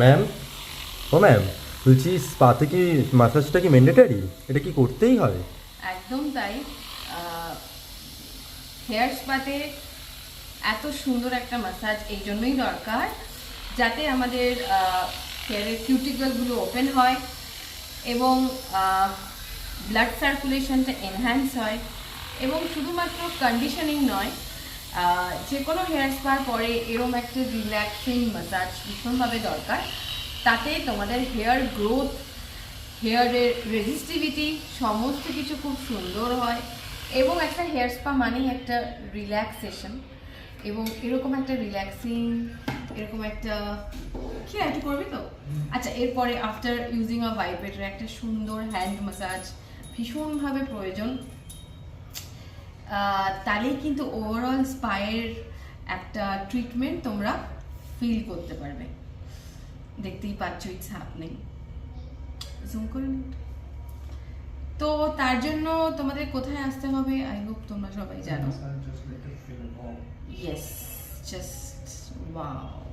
Ma'am, ও ma'am, বলছি স্পাতে কি মাসাজটা কি ম্যান্ডেটারি? এটা কি করতেই হয়? একদম তাই। হেয়ার স্পাতে এত সুন্দর একটা ম্যাসাজ এই জন্যই দরকার, যাতে আমাদের হেয়ারের কিউটিকলগুলো ওপেন হয় এবং ব্লাড সার্কুলেশনটা এনহ্যান্স হয়। এবং শুধুমাত্র কন্ডিশনিং নয়, যে কোনো হেয়ার স্পার পরে এরম একটা রিল্যাক্সিং ম্যাসাজ ভীষণভাবে দরকার। তাতে তোমাদের হেয়ার গ্রোথ, হেয়ারের রেজিস্টিভিটি সমস্ত কিছু খুব সুন্দর হয়। এবং একটা হেয়ার স্পা মানেই একটা রিল্যাক্সেশন, এবং এরকম একটা রিল্যাক্সিং, এরকম একটা কি একটু করবি তো। আচ্ছা, এরপরে আফটার ইউজিং আ ভাইব্রেটর একটা সুন্দর হ্যান্ড ম্যাসাজ ভীষণভাবে প্রয়োজন। তাহলেই কিন্তু ওভারঅল স্পায়ের একটা ট্রিটমেন্ট তোমরা ফিল করতে পারবে। দেখতেই পাচ্ছ ইটস হ্যাপনিং। জুম করে নিন। তো তার জন্য তোমাদের কোথায় আসতে হবে আই হোপ তোমরা সবাই জানো। Yes, just wow.